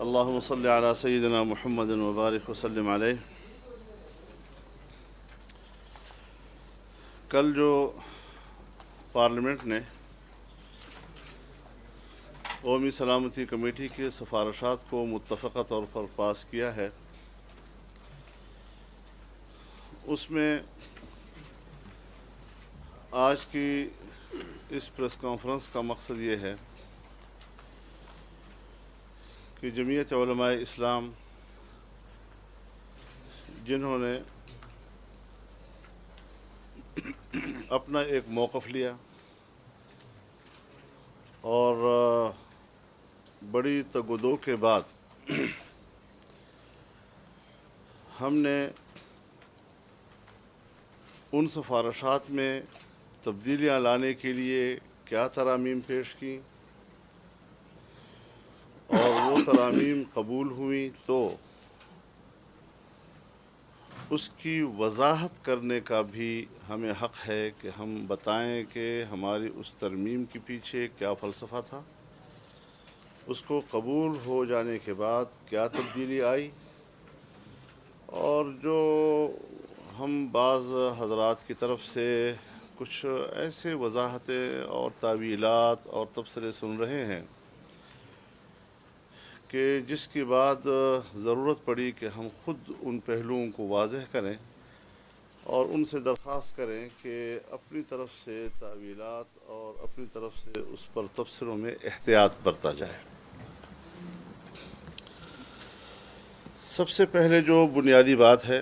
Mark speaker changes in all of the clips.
Speaker 1: اللهم صل على سيدنا محمد وبارک وسلم علیہ۔ کل جو پارلیمنٹ نے قومی سلامتی کمیٹی کی سفارشات کو متفقہ طور پر پاس کیا ہے، اس میں آج کی اس پریس کانفرنس کا مقصد یہ ہے کہ جمعیت علماء اسلام جنہوں نے اپنا ایک موقف لیا اور بڑی تگ و دو کے بعد ہم نے ان سفارشات میں تبدیلیاں لانے کے لیے کیا ترامیم پیش کی اور وہ ترامیم قبول ہوئیں تو اس کی وضاحت کرنے کا بھی ہمیں حق ہے کہ ہم بتائیں کہ ہماری اس ترمیم کے پیچھے کیا فلسفہ تھا، اس کو قبول ہو جانے کے بعد کیا تبدیلی آئی، اور جو ہم بعض حضرات کی طرف سے کچھ ایسے وضاحتیں اور تعویلات اور تبصرے سن رہے ہیں کہ جس کے بعد ضرورت پڑی کہ ہم خود ان پہلوؤں کو واضح کریں اور ان سے درخواست کریں کہ اپنی طرف سے تعویلات اور اپنی طرف سے اس پر تبصروں میں احتیاط برتا جائے۔ سب سے پہلے جو بنیادی بات ہے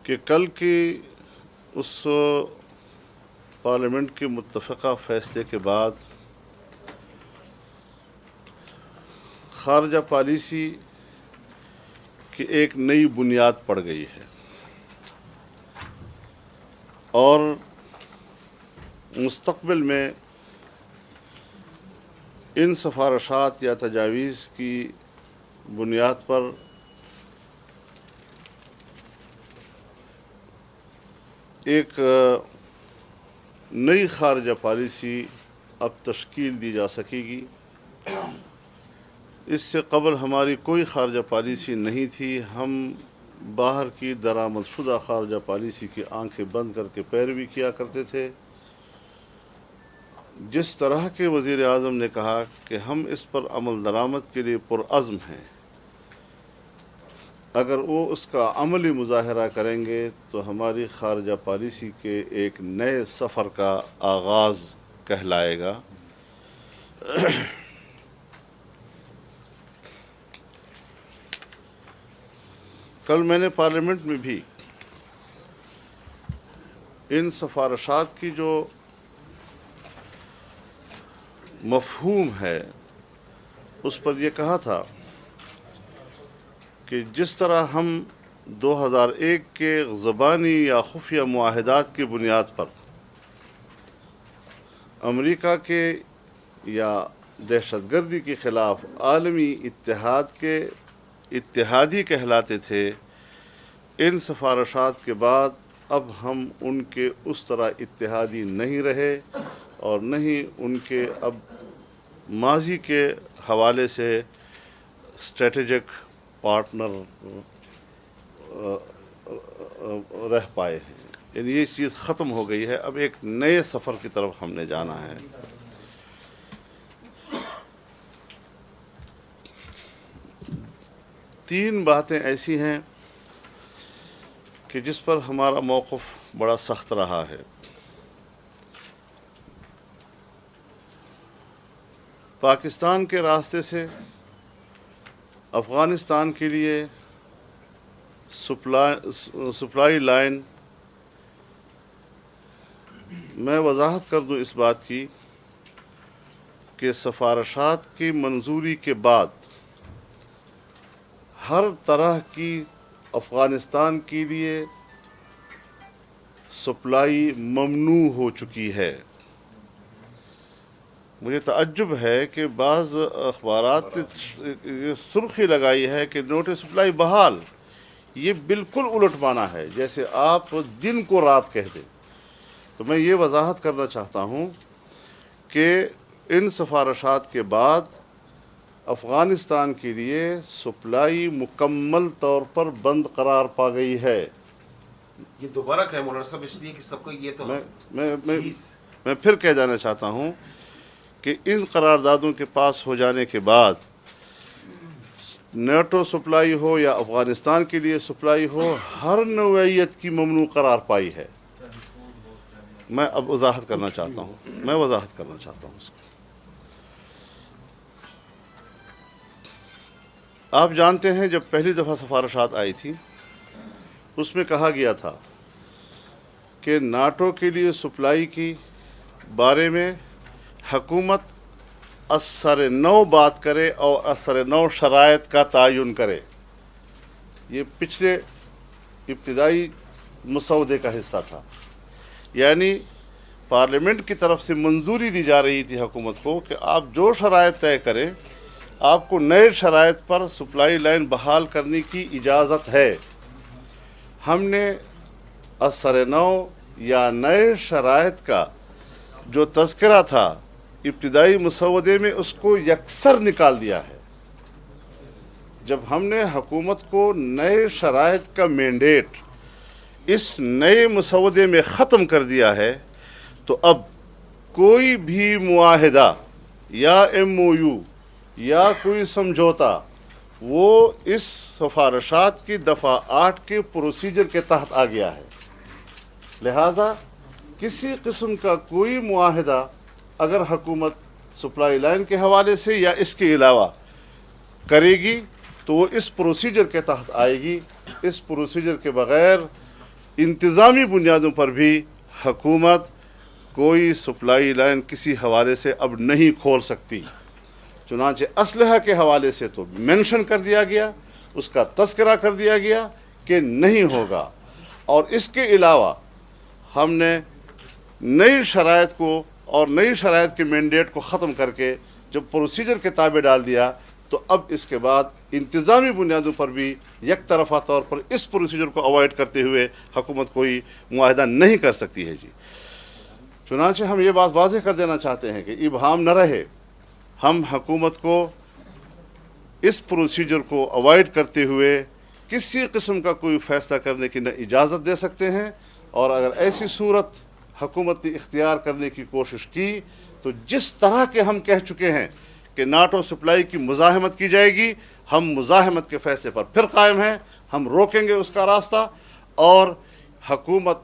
Speaker 1: کہ کل کی اس پارلیمنٹ کے متفقہ فیصلے کے بعد خارجہ پالیسی کی ایک نئی بنیاد پڑ گئی ہے اور مستقبل میں ان سفارشات یا تجاویز کی بنیاد پر ایک نئی خارجہ پالیسی اب تشکیل دی جا سکے گی۔ اس سے قبل ہماری کوئی خارجہ پالیسی نہیں تھی، ہم باہر کی درآمد شدہ خارجہ پالیسی کی آنکھیں بند کر کے پیروی کیا کرتے تھے۔ جس طرح کے وزیر اعظم نے کہا کہ ہم اس پر عمل درآمد کے لیے پرعزم ہیں، اگر وہ اس کا عملی مظاہرہ کریں گے تو ہماری خارجہ پالیسی کے ایک نئے سفر کا آغاز کہلائے گا۔ کل میں نے پارلیمنٹ میں بھی ان سفارشات کی جو مفہوم ہے اس پر یہ کہا تھا کہ جس طرح ہم 2001 کے زبانی یا خفیہ معاہدات کی بنیاد پر امریکہ کے یا دہشت گردی کے خلاف عالمی اتحاد کے اتحادی کہلاتے تھے، ان سفارشات کے بعد اب ہم ان کے اس طرح اتحادی نہیں رہے اور نہ ہی ان کے اب ماضی کے حوالے سے اسٹریٹجک پارٹنر رہ پائے ہیں، یعنی یہ چیز ختم ہو گئی ہے، اب ایک نئے سفر کی طرف ہم نے جانا ہے۔ تین باتیں ایسی ہیں کہ جس پر ہمارا موقف بڑا سخت رہا ہے۔ پاکستان کے راستے سے افغانستان کے لیے سپلائی لائن، میں وضاحت کر دوں اس بات کی کہ سفارشات کی منظوری کے بعد ہر طرح کی افغانستان کے لیے سپلائی ممنوع ہو چکی ہے۔ مجھے تعجب ہے کہ بعض اخبارات نے یہ سرخی لگائی ہے کہ نوٹس سپلائی بحال، یہ بالکل الٹ معنی ہے، جیسے آپ دن کو رات کہہ دیں۔ تو میں یہ وضاحت کرنا چاہتا ہوں کہ ان سفارشات کے بعد افغانستان کے لیے سپلائی مکمل طور پر بند قرار پا گئی ہے۔
Speaker 2: یہ دوبارہ کہ مولانا صاحب اس لیے کہ سب کو یہ تو
Speaker 1: میں پھر کہہ جانا چاہتا ہوں کہ ان قراردادوں کے پاس ہو جانے کے بعد نیٹو سپلائی ہو یا افغانستان کے لیے سپلائی ہو، ہر نوعیت کی ممنوع قرار پائی ہے۔ میں اب وضاحت کرنا چاہتا ہوں اس کو۔ آپ جانتے ہیں جب پہلی دفعہ سفارشات آئی تھی اس میں کہا گیا تھا کہ ناٹو کے لیے سپلائی کی بارے میں حکومت اثر نو بات کرے اور اثر نو شرائط کا تعین کرے۔ یہ پچھلے ابتدائی مسودے کا حصہ تھا، یعنی پارلیمنٹ کی طرف سے منظوری دی جا رہی تھی حکومت کو کہ آپ جو شرائط طے کریں، آپ کو نئے شرائط پر سپلائی لائن بحال کرنے کی اجازت ہے۔ ہم نے اثر نو یا نئے شرائط کا جو تذکرہ تھا ابتدائی مسودے میں، اس کو یکسر نکال دیا ہے۔ جب ہم نے حکومت کو نئے شرائط کا مینڈیٹ اس نئے مسودے میں ختم کر دیا ہے، تو اب کوئی بھی معاہدہ یا ایم او یو یا کوئی سمجھوتا وہ اس سفارشات کی دفعہ 8 کے پروسیجر کے تحت آ گیا ہے۔ لہذا کسی قسم کا کوئی معاہدہ اگر حکومت سپلائی لائن کے حوالے سے یا اس کے علاوہ کرے گی تو وہ اس پروسیجر کے تحت آئے گی۔ اس پروسیجر کے بغیر انتظامی بنیادوں پر بھی حکومت کوئی سپلائی لائن کسی حوالے سے اب نہیں کھول سکتی۔ چنانچہ اسلحہ کے حوالے سے تو مینشن کر دیا گیا، اس کا تذکرہ کر دیا گیا کہ نہیں ہوگا، اور اس کے علاوہ ہم نے نئی شرائط کو اور نئی شرائط کے مینڈیٹ کو ختم کر کے جب پروسیجر کے تابع ڈال دیا، تو اب اس کے بعد انتظامی بنیادوں پر بھی یک طرفہ طور پر اس پروسیجر کو اوائڈ کرتے ہوئے حکومت کوئی معاہدہ نہیں کر سکتی ہے۔ چنانچہ ہم یہ بات واضح کر دینا چاہتے ہیں کہ ابہام نہ رہے، ہم حکومت کو اس پروسیجر کو اوائڈ کرتے ہوئے کسی قسم کا کوئی فیصلہ کرنے کی نہ اجازت دے سکتے ہیں، اور اگر ایسی صورت حکومت نے اختیار کرنے کی کوشش کی تو جس طرح کے ہم کہہ چکے ہیں کہ ناٹو سپلائی کی مزاحمت کی جائے گی، ہم مزاحمت کے فیصلے پر پھر قائم ہیں، ہم روکیں گے اس کا راستہ، اور حکومت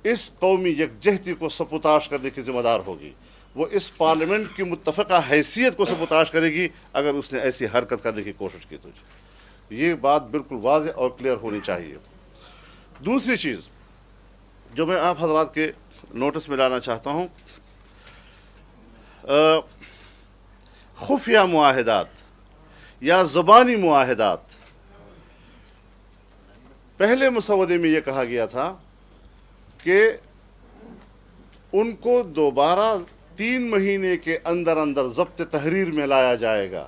Speaker 1: اس قومی یکجہتی کو سبوتاش کرنے کی ذمہ دار ہوگی۔ وہ اس پارلیمنٹ کی متفقہ حیثیت کو سبوتاش کرے گی اگر اس نے ایسی حرکت کرنے کی کوشش کی تو۔ یہ بات بالکل واضح اور کلیئر ہونی چاہیے۔ دوسری چیز جو میں آپ حضرات کے نوٹس میں لانا چاہتا ہوں، خفیہ معاہدات یا زبانی معاہدات۔ پہلے مسودے میں یہ کہا گیا تھا کہ ان کو دوبارہ 3 مہینے کے اندر اندر ضبط تحریر میں لایا جائے گا،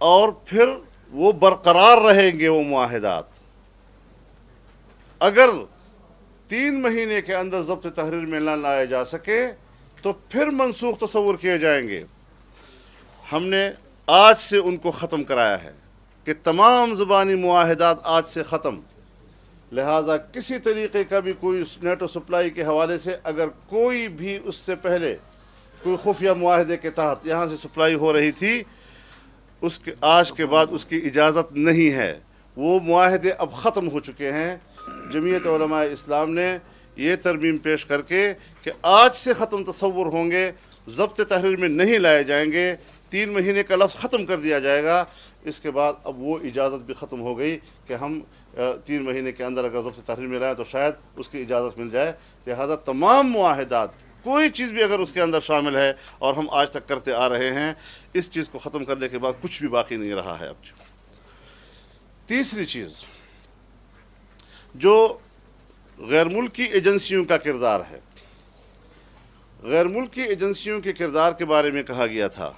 Speaker 1: اور پھر وہ برقرار رہیں گے وہ معاہدات۔ اگر 3 مہینے کے اندر ضبط تحریر میں نہ لائے جا سکے تو پھر منسوخ تصور کیے جائیں گے۔ ہم نے آج سے ان کو ختم کرایا ہے کہ تمام زبانی معاہدات آج سے ختم۔ لہٰذا کسی طریقے کا بھی کوئی نیٹو سپلائی کے حوالے سے اگر کوئی بھی اس سے پہلے کوئی خفیہ معاہدے کے تحت یہاں سے سپلائی ہو رہی تھی، اس کے آج کے بعد اس کی اجازت نہیں ہے۔ وہ معاہدے اب ختم ہو چکے ہیں۔ جمعیت علماء اسلام نے یہ ترمیم پیش کر کے کہ آج سے ختم تصور ہوں گے، ضبط تحریر میں نہیں لائے جائیں گے، 3 مہینے کا لفظ ختم کر دیا جائے گا۔ اس کے بعد اب وہ اجازت بھی ختم ہو گئی کہ ہم 3 مہینے کے اندر اگر ضبط تحریر میں لائیں تو شاید اس کی اجازت مل جائے۔ لہذا تمام معاہدات، کوئی چیز بھی اگر اس کے اندر شامل ہے اور ہم آج تک کرتے آ رہے ہیں، اس چیز کو ختم کرنے کے بعد کچھ بھی باقی نہیں رہا ہے اب۔ تیسری چیز جو غیر ملکی ایجنسیوں کا کردار ہے، غیر ملکی ایجنسیوں کے کردار کے بارے میں کہا گیا تھا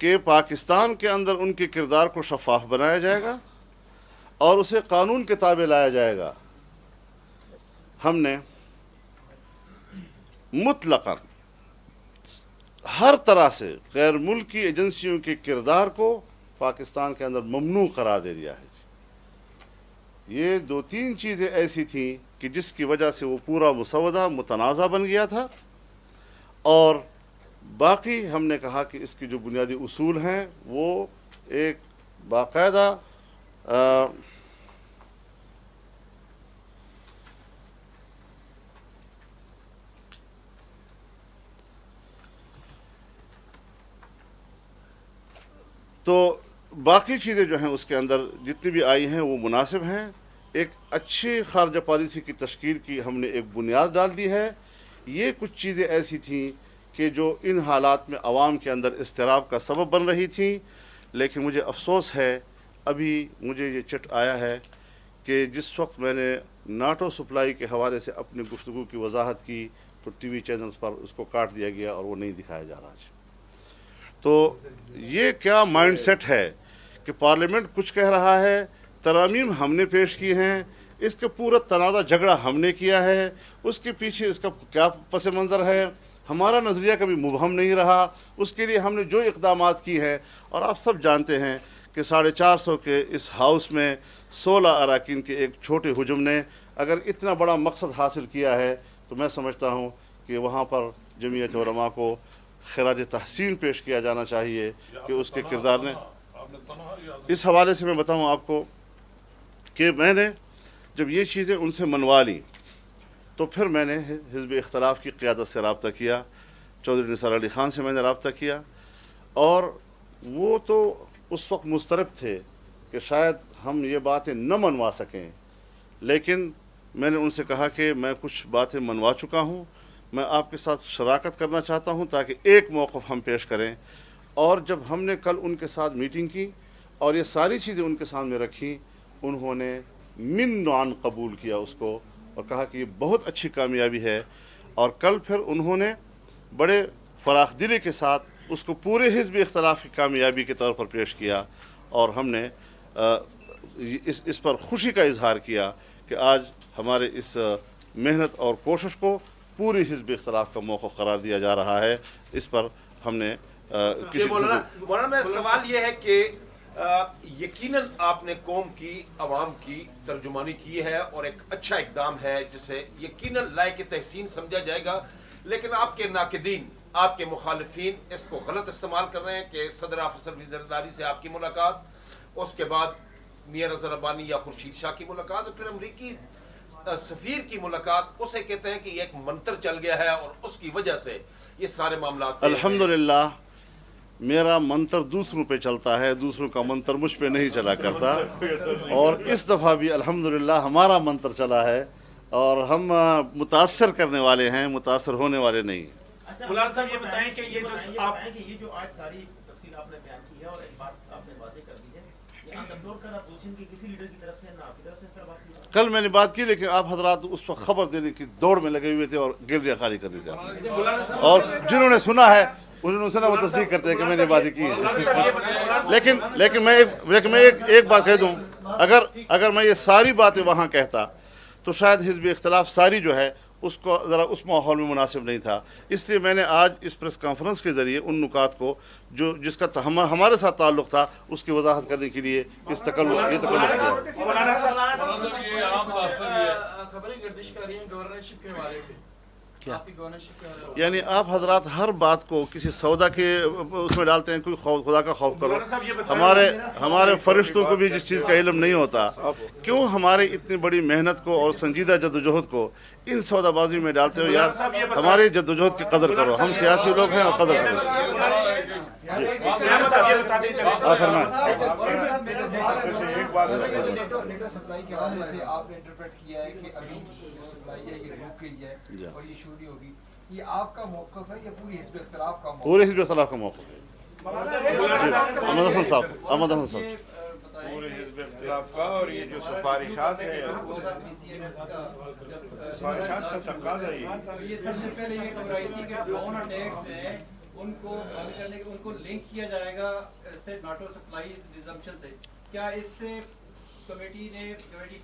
Speaker 1: کہ پاکستان کے اندر ان کے کردار کو شفاف بنایا جائے گا اور اسے قانون کے تابع لایا جائے گا۔ ہم نے مطلقاً ہر طرح سے غیر ملکی ایجنسیوں کے کردار کو پاکستان کے اندر ممنوع قرار دے دیا ہے. یہ 2-3 چیزیں ایسی تھیں کہ جس کی وجہ سے وہ پورا مسودہ متنازع بن گیا تھا، اور باقی ہم نے کہا کہ اس کے جو بنیادی اصول ہیں وہ ایک باقاعدہ تو باقی چیزیں جو ہیں اس کے اندر جتنی بھی آئی ہیں وہ مناسب ہیں. ایک اچھی خارجہ پالیسی کی تشکیل کی ہم نے ایک بنیاد ڈال دی ہے. یہ کچھ چیزیں ایسی تھیں کہ جو ان حالات میں عوام کے اندر اضطراب کا سبب بن رہی تھیں، لیکن مجھے افسوس ہے ابھی مجھے یہ چٹ آیا ہے کہ جس وقت میں نے ناٹو سپلائی کے حوالے سے اپنی گفتگو کی وضاحت کی تو ٹی وی چینلز پر اس کو کاٹ دیا گیا اور وہ نہیں دکھایا جا رہا ہے. تو یہ کیا مائنڈ سیٹ ہے کہ پارلیمنٹ کچھ کہہ رہا ہے، ترامیم ہم نے پیش کی ہیں، اس کے پورا تنازع جھگڑا ہم نے کیا ہے، اس کے پیچھے اس کا کیا پس منظر ہے، ہمارا نظریہ کبھی مبہم نہیں رہا، اس کے لیے ہم نے جو اقدامات کی ہیں. اور آپ سب جانتے ہیں کہ 450 کے اس ہاؤس میں 16 اراکین کے ایک چھوٹے حجم نے اگر اتنا بڑا مقصد حاصل کیا ہے تو میں سمجھتا ہوں کہ وہاں پر جمعیت علماء کو خراج تحسین پیش کیا جانا چاہیے کہ اس کے کردار نے. اس حوالے سے میں بتاؤں آپ کو کہ میں نے جب یہ چیزیں ان سے منوا لیں تو پھر میں نے حزب اختلاف کی قیادت سے رابطہ کیا، چودھری نثار علی خان سے میں نے رابطہ کیا، اور وہ تو اس وقت مضطرب تھے کہ شاید ہم یہ باتیں نہ منوا سکیں، لیکن میں نے ان سے کہا کہ میں کچھ باتیں منوا چکا ہوں، میں آپ کے ساتھ شراکت کرنا چاہتا ہوں تاکہ ایک موقف ہم پیش کریں. اور جب ہم نے کل ان کے ساتھ میٹنگ کی اور یہ ساری چیزیں ان کے سامنے رکھی، انہوں نے من نوعاً قبول کیا اس کو اور کہا کہ یہ بہت اچھی کامیابی ہے. اور کل پھر انہوں نے بڑے فراخ دلی کے ساتھ اس کو پورے حزب اختلاف کی کامیابی کے طور پر پیش کیا، اور ہم نے اس پر خوشی کا اظہار کیا کہ آج ہمارے اس محنت اور کوشش کو پوری حزب اختلاف کا موقف قرار دیا جا رہا ہے. اس پر ہم نے
Speaker 2: مولانا میرا سوال یہ ہے کہ یقیناً آپ نے قوم کی، عوام کی ترجمانی کی ہے اور ایک اچھا اقدام ہے جسے یقیناً لائق تحسین سمجھا جائے گا، لیکن آپ کے ناقدین، آپ کے مخالفین اس کو غلط استعمال کر رہے ہیں کہ صدر آفیسر وزیرداری سے آپ کی ملاقات، اس کے بعد میاں رضا ربانی یا خورشید شاہ کی ملاقات، اور پھر امریکی سفیر کی ملاقات، اسے کہتے ہیں کہ یہ ایک منتر چل گیا ہے اور اس کی وجہ سے یہ سارے معاملات.
Speaker 1: الحمدللہ میرا منتر دوسروں پہ چلتا ہے، دوسروں کا منتر مجھ پہ نہیں چلا کرتا، اور اس دفعہ بھی الحمدللہ ہمارا منتر چلا ہے اور ہم متاثر کرنے والے ہیں، متاثر ہونے والے نہیں.
Speaker 3: مولانا صاحب یہ بتائیں کہ یہ جو آج ساری تفصیل آپ نے بیان کی ہے اور ایک بات آپ نے واضح کر دی ہے، یہ اپلوڈ کرنا اپوزیشن کے کسی لیڈر کی طرف سے نہ آپ کی طرف سے اس طرح بات کی.
Speaker 1: کل میں نے بات کی لیکن آپ حضرات اس وقت خبر دینے کی دوڑ میں لگے ہوئے تھے اور گلریاں خالی کر دی تھے، اور جنہوں نے سنا ہے انہوں نے سنا وہ تصدیق کرتے ہیں کہ میں نے باتیں کی ہیں. لیکن میں ایک بات کہہ دوں، اگر میں یہ ساری باتیں وہاں کہتا تو شاید حزب اختلاف ساری جو ہے اس کو ذرا اس ماحول میں مناسب نہیں تھا. اس لیے میں نے آج اس پریس کانفرنس کے ذریعے ان نکات کو جس کا ہمارے ساتھ تعلق تھا اس کی وضاحت کرنے کے لیے یہ تکلف کیا.
Speaker 4: خبریں گردش کر رہی ہیں گورنرشپ کے حوالے سے،
Speaker 1: یعنی آپ حضرات ہر بات کو کسی سودا کے اس میں ڈالتے ہیں، کوئی خدا کا خوف کرو. ہمارے فرشتوں کو بھی جس چیز کا علم نہیں ہوتا، کیوں ہمارے اتنی بڑی محنت کو اور سنجیدہ جدوجہد کو ان سودا بازی میں ڈالتے ہو؟ یار ہماری جدوجہد کی قدر کرو، ہم سیاسی لوگ ہیں اور قدر کرو. آپ فرمائیں.
Speaker 5: سپلائی کے حوالے سے آپ نے انٹرپریٹ کیا ہے کہ ابھی جو سپلائی ہے یہ رک گئی ہے اور یہ شروع نہیں ہوگی، یہ آپ کا موقف ہے یا پوری حزب اختلاف کا موقف؟
Speaker 1: پورے حزب اختلاف کا موقف ہے. احمد حسن صاحب
Speaker 6: پورے حزب اختلاف کا، اور یہ جو سفارشات ہیں، سفارشات کا تقاضا
Speaker 7: یہ سب سے پہلے یہ خبر آئی تھی کہ ڈرون اٹیک میں ان کو بند کرنے کے ان کو لنک کیا جائے گا سے ناٹو سپلائی ریزمپشن سے. کیا اس سے کمیٹی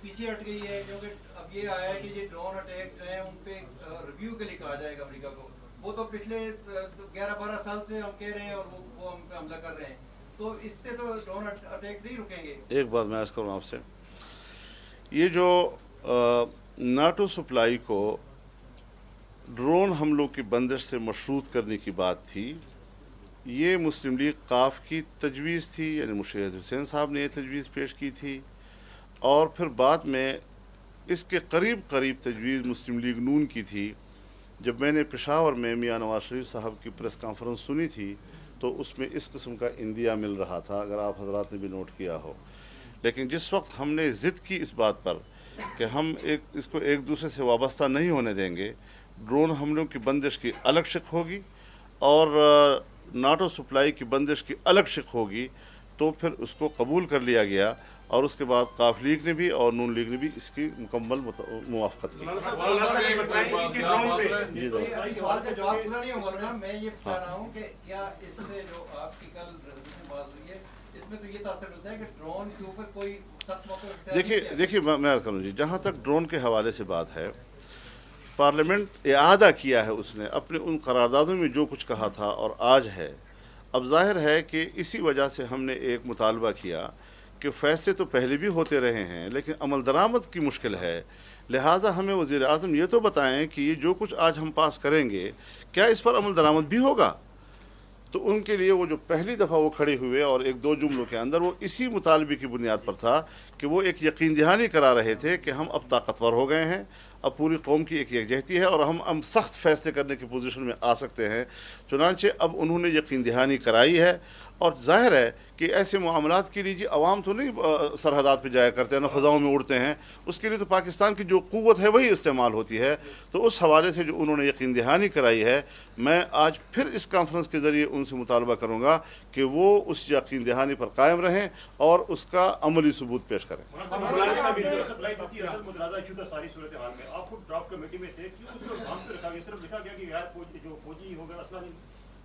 Speaker 7: پیچھے ہٹ گئی ہے؟ کیونکہ اب یہ آیا ہے کہ یہ ڈرون اٹیک جو ہے ان پہ ریویو کے لیے کہا جائے گا امریکہ کو، وہ تو پچھلے 11-12 سال سے ہم کہہ رہے ہیں اور وہ ہم پہ حملہ کر رہے ہیں، تو اس سے تو ڈرون اٹیک نہیں رکیں گے.
Speaker 1: ایک بات میں عرض کروں آپ سے، یہ جو ناٹو سپلائی کو ڈرون حملوں کی بندش سے مشروط کرنے کی بات تھی، یہ مسلم لیگ قاف کی تجویز تھی، یعنی مشہد حسین صاحب نے یہ تجویز پیش کی تھی، اور پھر بعد میں اس کے قریب تجویز مسلم لیگ نون کی تھی. جب میں نے پشاور میں میاں نواز شریف صاحب کی پریس کانفرنس سنی تھی تو اس میں اس قسم کا اندیہ مل رہا تھا، اگر آپ حضرات نے بھی نوٹ کیا ہو. لیکن جس وقت ہم نے ضد کی اس بات پر کہ ہم اس کو ایک دوسرے سے وابستہ نہیں ہونے دیں گے، ڈرون حملوں کی بندش کی الگ شق ہوگی اور ناٹو سپلائی کی بندش کی الگ شق ہوگی، تو پھر اس کو قبول کر لیا گیا اور اس کے بعد قاف لیگ نے بھی اور نون لیگ نے بھی اس کی مکمل موافقت کی.
Speaker 7: سوال کا جواب پورا نہیں ہوا نا، میں یہ بتا رہا ہوں کہ کیا اس سے جو آپ کی کل ریزولوشن پاس ہوئی ہے اس میں تو یہ تاثر ہوتا ہے کہ ڈرون کے اوپر کوئی سخت موقع اختیار نہیں کیا؟
Speaker 1: دیکھیے میں عرض کروں جی، جہاں تک ڈرون کے حوالے سے بات ہے، پارلیمنٹ اعادہ کیا ہے اس نے اپنے ان قراردادوں میں جو کچھ کہا تھا اور آج ہے. اب ظاہر ہے کہ اسی وجہ سے ہم نے ایک مطالبہ کیا کہ فیصلے تو پہلے بھی ہوتے رہے ہیں لیکن عمل درآمد کی مشکل ہے، لہٰذا ہمیں وزیر اعظم یہ تو بتائیں کہ یہ جو کچھ آج ہم پاس کریں گے کیا اس پر عمل درآمد بھی ہوگا. تو ان کے لیے وہ جو پہلی دفعہ وہ کھڑے ہوئے اور ایک دو جملوں کے اندر وہ اسی مطالبے کی بنیاد پر تھا کہ وہ ایک یقین دہانی کرا رہے تھے کہ ہم اب طاقتور ہو گئے ہیں، اب پوری قوم کی ایک یکجہتی ہے اور ہم سخت فیصلے کرنے کی پوزیشن میں آ سکتے ہیں. چنانچہ اب انہوں نے یقین دہانی کرائی ہے، اور ظاہر ہے کہ ایسے معاملات کے لیے جی عوام تو نہیں سرحدات پہ جایا کرتے ہیں، نہ فضاؤں میں اڑتے ہیں، اس کے لیے تو پاکستان کی جو قوت ہے وہی استعمال ہوتی ہے. تو اس حوالے سے جو انہوں نے یقین دہانی کرائی ہے، میں آج پھر اس کانفرنس کے ذریعے ان سے مطالبہ کروں گا کہ وہ اس یقین دہانی پر قائم رہیں اور اس کا عملی ثبوت پیش کریں.
Speaker 8: ساری صورتحال میں آپ خود ڈرافٹ کمیٹی میں تھے، کیوں اس کو ڈھانپ کے رکھا گیا؟ صرف لکھا گیا کہ غیر فوجی جو فوجی ہوگا اسلحہ نہیں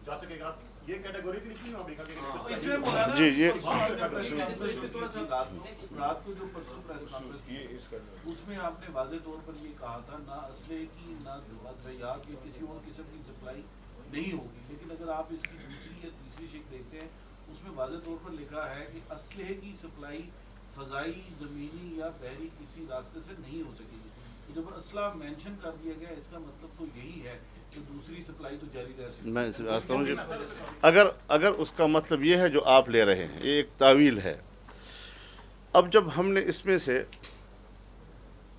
Speaker 8: جا سکے گا، یہ کیٹیگوری بھی نہیں آپ لکھا گیا.
Speaker 1: جی یہ
Speaker 9: رات کو جو پرسوں پریس کانفرنس اس میں آپ نے واضح طور پر یہ کہا تھا نہ اسلحے کی نہ ادویات کی کسی اور قسم کی سپلائی نہیں ہوگی، لیکن اگر آپ اس کی دوسری یا تیسری شکل دیکھتے ہیں اس میں واضح طور پر لکھا ہے کہ اسلحے کی سپلائی فضائی، زمینی یا بحری کسی راستے سے نہیں ہو سکے گی. جب اسلحہ مینشن کر دیا گیا اس کا مطلب تو یہی ہے کہ دوسری سپلائی تو جاری رہ سکتی ہے.
Speaker 1: میں اسے عرض کروں جی، اگر اس کا مطلب یہ ہے جو آپ لے رہے ہیں، یہ ایک تعویل ہے. اب جب ہم نے اس میں سے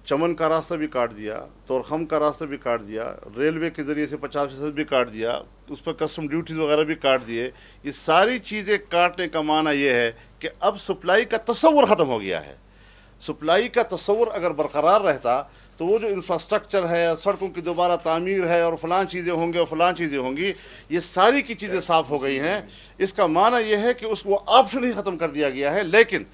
Speaker 1: چمن کا راستہ بھی کاٹ دیا، تورخم کا راستہ بھی کاٹ دیا، ریلوے کے ذریعے سے 50% بھی کاٹ دیا، اس پر کسٹم ڈیوٹیز وغیرہ بھی کاٹ دیے، یہ ساری چیزیں کاٹنے کا معنی یہ ہے کہ اب سپلائی کا تصور ختم ہو گیا ہے. سپلائی کا تصور اگر برقرار رہتا تو وہ جو انفراسٹرکچر ہے، سڑکوں کی دوبارہ تعمیر ہے اور فلاں چیزیں ہوں گے اور فلاں چیزیں ہوں گی، یہ ساری کی چیزیں صاف ہو گئی ہیں. اس کا معنی یہ ہے کہ اس وہ آپشن ہی ختم کر دیا گیا ہے. لیکن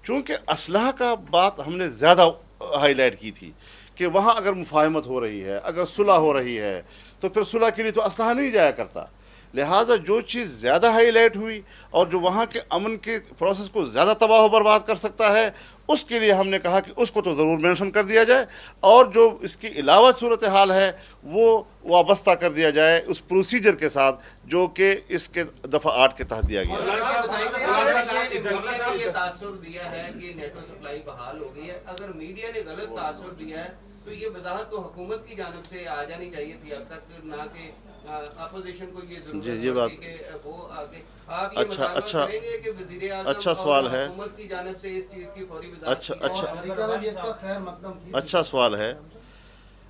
Speaker 1: چونکہ اسلحہ کا بات ہم نے زیادہ ہائی لائٹ کی تھی کہ وہاں اگر مفاہمت ہو رہی ہے، اگر صلح ہو رہی ہے تو پھر صلح کے لیے تو اسلحہ نہیں جایا کرتا. لہٰذا جو چیز زیادہ ہائی لائٹ ہوئی اور جو وہاں کے امن کے پروسیس کو زیادہ تباہ و برباد کر سکتا ہے، اس کے لیے ہم نے کہا کہ اس کو تو ضرور مینشن کر دیا جائے اور جو اس کی علاوہ صورتحال ہے وہ وابستہ کر دیا جائے اس پروسیجر کے ساتھ جو کہ اس کے دفعہ 8 کے تحت دیا گیا.
Speaker 10: یہ تاثر دیا ہے کہ نیٹو سپلائی بحال ہو گئی ہے، اگر میڈیا نے غلط تاثر دیا ہے تو یہ وضاحت تو حکومت کی جانب سے آ جانی چاہیے تھی اب تک، نہ کہ اپوزیشن کو یہ ضرورت ہے کہ وہ آگے. آپ یہ مطالبہ کریں گے کہ وزیر اعظم اور حکومت کی جانب سے اس چیز کی فوری وضاحت
Speaker 1: اچھا سوال ہے.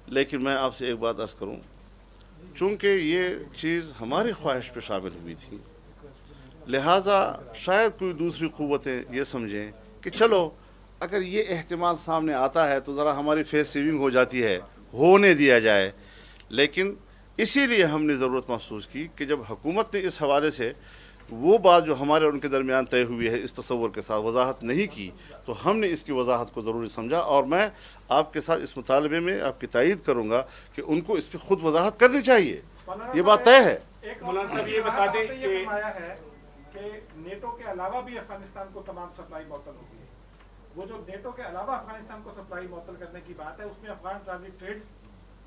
Speaker 1: لیکن میں آپ سے ایک بات عرض کروں، چونکہ یہ چیز ہماری خواہش پہ شامل ہوئی تھی، لہٰذا شاید کوئی دوسری قوتیں یہ سمجھیں کہ چلو اگر یہ احتمال سامنے آتا ہے تو ذرا ہماری فیس سیونگ ہو جاتی ہے، ہونے دیا جائے. لیکن اسی لیے ہم نے ضرورت محسوس کی کہ جب حکومت نے اس حوالے سے وہ بات جو ہمارے اور ان کے درمیان طے ہوئی ہے اس تصور کے ساتھ وضاحت نہیں کی، تو ہم نے اس کی وضاحت کو ضروری سمجھا. اور میں آپ کے ساتھ اس مطالبے میں آپ کی تائید کروں گا کہ ان کو اس کی خود وضاحت کرنی چاہیے، یہ بات طے ہے.
Speaker 11: مولانا صاحب یہ بتا دیں کہ نیٹو کے علاوہ بھی افغانستان کو تمام سپلائی معطل ہوگی ہے. وہ جو نیٹو کے علاوہ افغانستان کو سپلائی معطل کرنے کی بات ہے اس میں افغان ٹرانزٹ ٹریڈ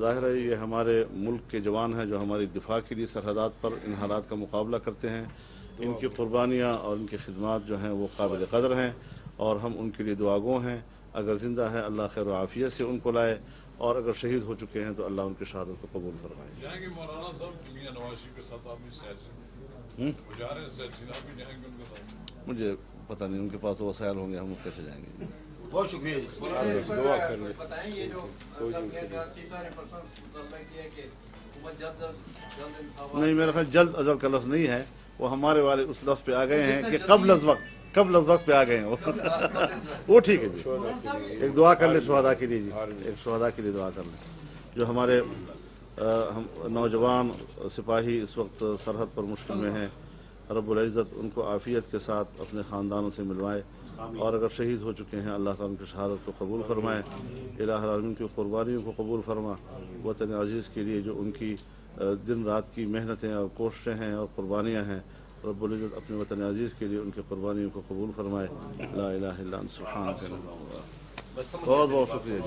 Speaker 1: ظاہر ہے یہ ہمارے ملک کے جوان ہیں جو ہماری دفاع کے لیے سرحدات پر ان حالات کا مقابلہ کرتے ہیں. ان کی قربانیاں اور ان کی خدمات جو ہیں وہ قابل قدر ہیں اور ہم ان کے لیے دعاگو ہیں. اگر زندہ ہے اللہ خیر و عافیت سے ان کو لائے اور اگر شہید ہو چکے ہیں تو اللہ ان کی شہادت کو قبول فرمائے.
Speaker 12: جائیں گے مولانا صاحب میاں نواز شریف کے ساتھ آپ بھی سیاسی جا رہے ہیں سیاسی آپ بھی جائیں گے ان کے ساتھ؟
Speaker 1: مجھے پتہ نہیں ان کے پاس وسائل ہوں گے ہم کیسے جائیں گے.
Speaker 2: بہت شکریہ جی.
Speaker 7: بتائیں یہ جو کیا کہ حکومت جلد
Speaker 1: نہیں میرا خیال جلد ازل کا لفظ نہیں ہے وہ ہمارے والے اس لفظ پہ آ گئے ہیں کہ قبل از وقت پہ آ گئے ہیں وہ ٹھیک ہے جی. ایک دعا کر لیں شہداء کے لیے جی. ایک شہداء کے لیے دعا کر لیں جو ہمارے نوجوان سپاہی اس وقت سرحد پر مشکل میں ہیں. رب العزت ان کو عافیت کے ساتھ اپنے خاندانوں سے ملوائے اور اگر شہید ہو چکے ہیں اللہ تعالیٰ ان کی شہادت کو قبول فرمائے. الہ العالمین کی قربانیوں کو قبول فرما. وطن عزیز کے لیے جو ان کی دن رات کی محنتیں اور کوششیں ہیں اور قربانیاں ہیں رب العزت اپنے وطن عزیز کے لیے ان کی قربانیوں کو قبول فرمائے. لا الہ الا انت سبحانک. بہت بہت شکریہ.